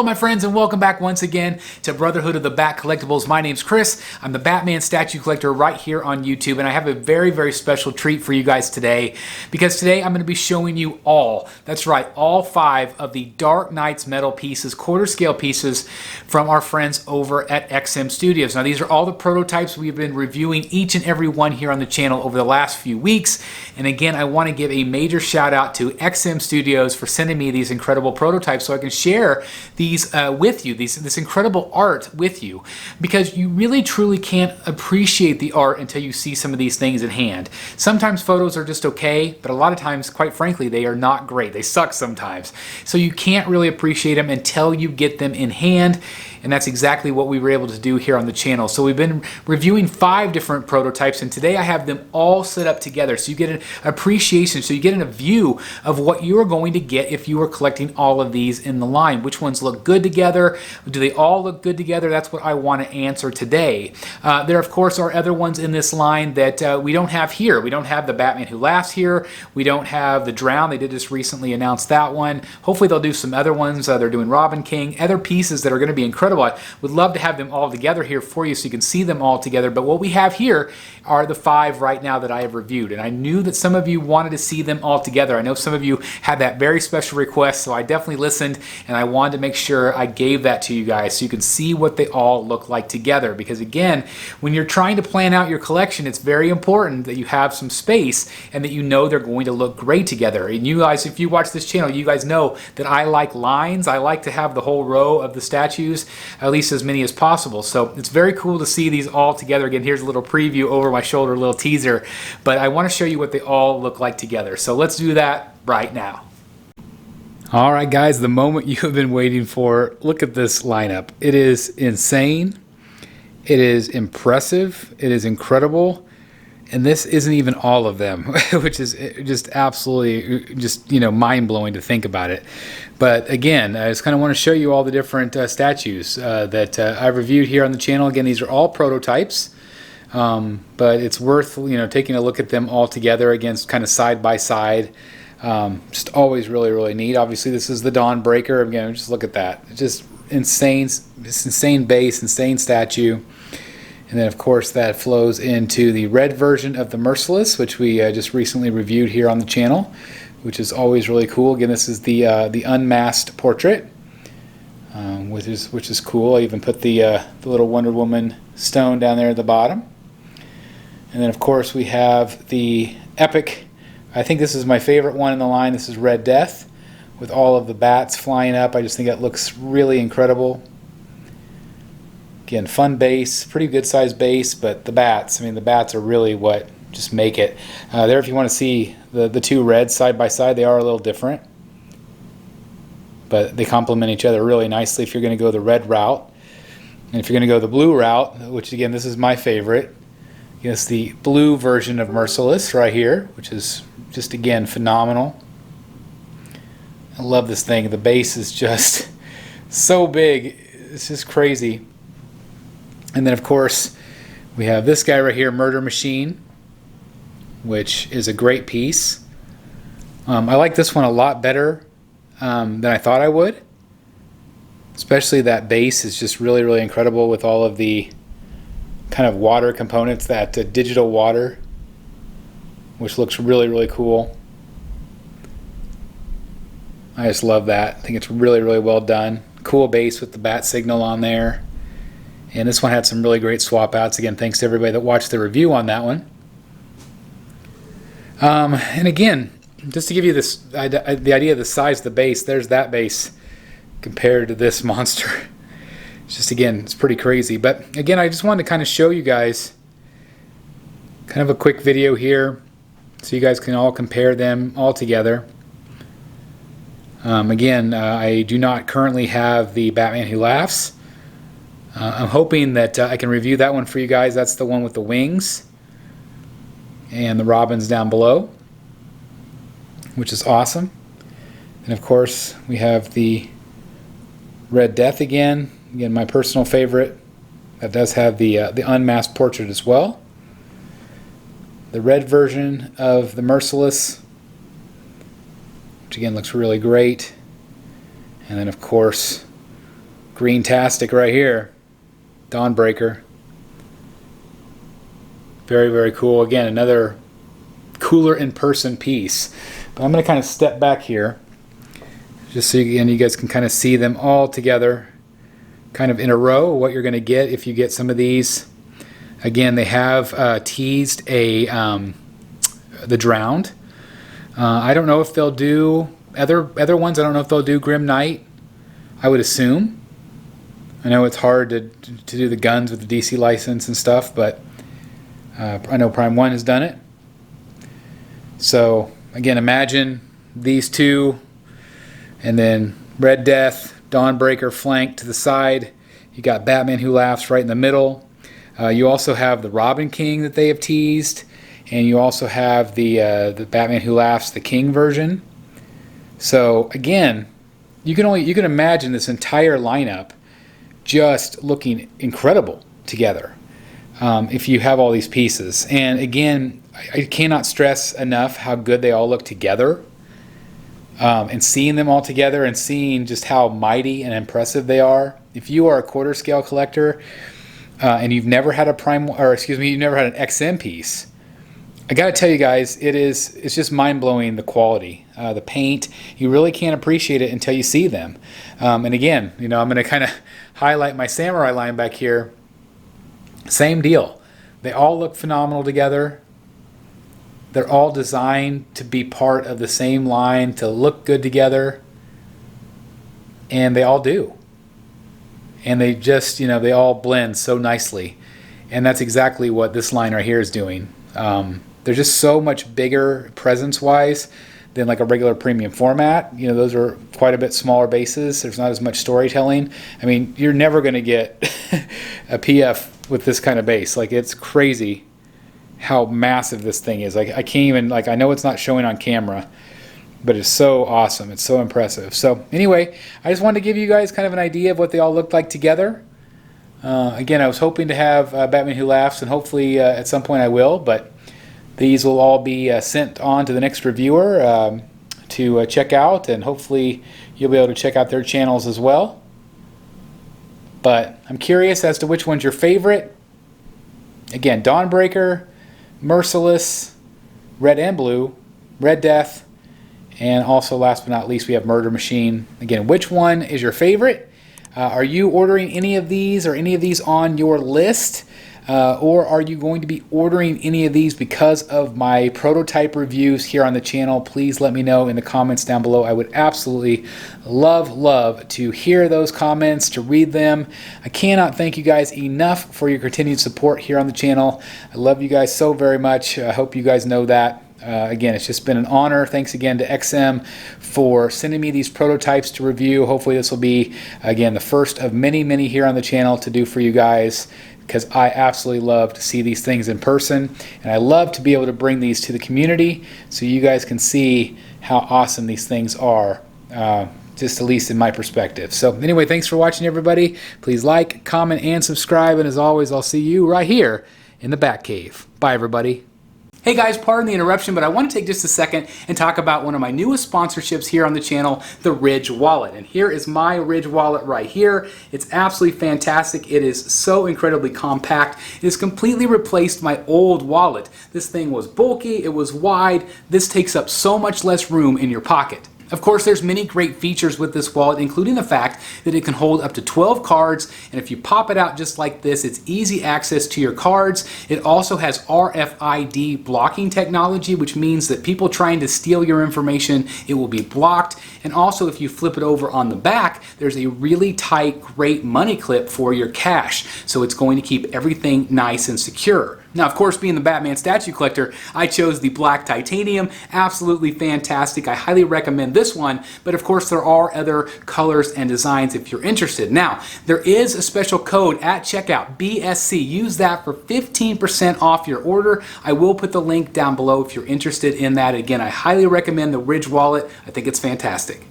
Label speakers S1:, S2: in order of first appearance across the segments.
S1: Hello my friends and welcome back once again to Brotherhood of the Bat Collectibles. My name's Chris. I'm the Batman statue collector right here on YouTube, and I have a very special treat for you guys today, because today I'm going to be showing you that's right, all 5 of the Dark Knights metal pieces, quarter scale pieces from our friends over at XM Studios. Now these are all the prototypes we've been reviewing, each and every one here on the channel over the last few weeks. And again, I want to give a major shout out to XM Studios for sending me these incredible prototypes so I can share these with you, this incredible art with you, because you really truly can't appreciate the art until you see some of these things in hand. Sometimes photos are just okay, but a lot of times, quite frankly, they are not great. They suck sometimes. So you can't really appreciate them until you get them in hand, and that's exactly what we were able to do here on the channel. So we've been reviewing 5 different prototypes, and today I have them all set up together so you get an appreciation, so you get a view of what you're going to get if you are collecting all of these in the line. Which ones look good together? Do they all look good together? That's what I want to answer today. There of course are other ones in this line that we don't have here. We don't have the Batman Who Laughs here. We don't have the Drown. They did just recently announce that one. Hopefully they'll do some other ones. They're doing Robin King, other pieces that are going to be incredible. I would love to have them all together here for you so you can see them all together, but what we have here are the 5 right now that I have reviewed, and I knew that some of you wanted to see them all together. I know some of you had that very special request, so I definitely listened, and I wanted to make sure I gave that to you guys so you can see what they all look like together, because again, when you're trying to plan out your collection, it's very important that you have some space and that you know they're going to look great together. And you guys, if you watch this channel, you guys know that I like lines. I like to have the whole row of the statues, at least as many as possible. So it's very cool to see these all together. Again, here's a little preview over my shoulder, a little teaser, but I want to show you what they all look like together. So let's do that right now. All right, guys, the moment you have been waiting for. Look at this lineup. It is insane. It is impressive. It is incredible. And this isn't even all of them, which is just absolutely mind-blowing to think about it. But again, I just kind of want to show you all the different statues that I've reviewed here on the channel. Again, these are all prototypes, but it's worth taking a look at them all together against kind of side by side. Just always really neat. Obviously, this is the Dawnbreaker. Again, just look at that. It's just insane. This insane base, insane statue. And then, of course, that flows into the red version of the Merciless, which we just recently reviewed here on the channel, which is always really cool. Again, this is the unmasked portrait, which is cool. I even put the little Wonder Woman stone down there at the bottom. And then, of course, we have the epic. I think this is my favorite one in the line. This is Red Death, with all of the bats flying up. I just think that looks really incredible. Again, fun base, pretty good sized base, but the bats, the bats are really what just make it. There, if you want to see the 2 reds side by side, they are a little different, but they complement each other really nicely if you're going to go the red route. And if you're going to go the blue route, which again, this is my favorite, it's the blue version of Merciless right here, which is just, again, phenomenal. I love this thing. The base is just so big. It's just crazy. And then, of course, we have this guy right here, Murder Machine, which is a great piece. I like this one a lot better than I thought I would. Especially that base is just really incredible with all of the kind of water components, that digital water, which looks really cool. I just love that. I think it's really well done. Cool base with the bat signal on there. And this one had some really great swap outs. Again, thanks to everybody that watched the review on that one. And again, just to give you this the idea of the size of the base, there's that base compared to this monster. It's just, again, it's pretty crazy. But again, I just wanted to kind of show you guys kind of a quick video here so you guys can all compare them all together. Again, I do not currently have the Batman Who Laughs. I'm hoping that I can review that one for you guys. That's the one with the wings and the robins down below, which is awesome. And of course, we have the Red Death again. Again, my personal favorite. That does have the unmasked portrait as well. The red version of the Merciless, which again looks really great. And then, of course, Green-tastic right here. Dawnbreaker. Very, very cool. Again, another cooler in-person piece. But I'm going to kind of step back here just so you guys can kind of see them all together, kind of in a row, what you're going to get if you get some of these. Again, they have teased the Drowned. I don't know if they'll do other ones. I don't know if they'll do Grim Knight. I would assume. I know it's hard to do the guns with the DC license and stuff, but I know Prime 1 has done it. So again, imagine these two, and then Red Death, Dawnbreaker flanked to the side. You got Batman Who Laughs right in the middle. You also have the Robin King that they have teased, and you also have the Batman Who Laughs, the King version. So again, you can imagine this entire lineup just looking incredible together if you have all these pieces. And again, I cannot stress enough how good they all look together. And seeing them all together and seeing just how mighty and impressive they are. If you are a quarter scale collector and you've never had you've never had an XM piece, I got to tell you guys, it's just mind-blowing, the quality, the paint. You really can't appreciate it until you see them. And again, I'm going to kind of highlight my Samurai line back here. Same deal. They all look phenomenal together. They're all designed to be part of the same line, to look good together. And they all do. And they just, they all blend so nicely. And that's exactly what this line right here is doing. They're just so much bigger presence-wise than like a regular premium format. Those are quite a bit smaller bases. There's not as much storytelling. I mean, you're never going to get a PF with this kind of base. Like, it's crazy how massive this thing is. Like, I can't even, I know it's not showing on camera, but it's so awesome. It's so impressive. So anyway, I just wanted to give you guys kind of an idea of what they all look like together. Again, I was hoping to have Batman Who Laughs, and hopefully at some point I will, but these will all be sent on to the next reviewer to check out, and hopefully you'll be able to check out their channels as well. But I'm curious as to which one's your favorite. Again, Dawnbreaker, Merciless, Red and Blue, Red Death, and also last but not least we have Murder Machine. Again, which one is your favorite? Are you ordering any of these, or any of these on your list? Or are you going to be ordering any of these because of my prototype reviews here on the channel? Please let me know in the comments down below. I would absolutely love to hear those comments, to read them. I cannot thank you guys enough for your continued support here on the channel. I love you guys so very much. I hope you guys know that. Again, it's just been an honor. Thanks again to XM for sending me these prototypes to review. Hopefully this will be, again, the first of many here on the channel to do for you guys, because I absolutely love to see these things in person, and I love to be able to bring these to the community so you guys can see how awesome these things are, just at least in my perspective. So anyway, thanks for watching, everybody. Please like, comment, and subscribe, and as always, I'll see you right here in the Batcave. Bye, everybody. Hey guys, pardon the interruption, but I want to take just a second and talk about one of my newest sponsorships here on the channel, the Ridge Wallet. And here is my Ridge Wallet right here. It's absolutely fantastic. It is so incredibly compact. It has completely replaced my old wallet. This thing was bulky, it was wide. This takes up so much less room in your pocket. Of course, there's many great features with this wallet, including the fact that it can hold up to 12 cards, and if you pop it out just like this, it's easy access to your cards. It also has RFID blocking technology, which means that people trying to steal your information, it will be blocked. And also, if you flip it over on the back, there's a really tight, great money clip for your cash, so it's going to keep everything nice and secure. Now, of course, being the Batman statue collector, I chose the black titanium. Absolutely fantastic. I highly recommend this one, but of course there are other colors and designs if you're interested. Now, there is a special code at checkout, BSC. Use that for 15% off your order. I will put the link down below if you're interested in that. Again, I highly recommend the Ridge Wallet. I think it's fantastic.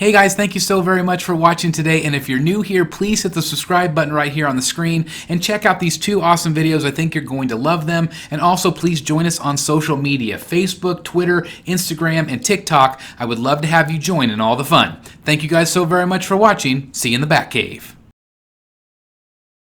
S1: Hey guys, thank you so very much for watching today, and if you're new here, please hit the subscribe button right here on the screen and check out these two awesome videos. I think you're going to love them. And also please join us on social media, Facebook, Twitter, Instagram, and TikTok. I would love to have you join in all the fun. Thank you guys so very much for watching. See you in the Batcave.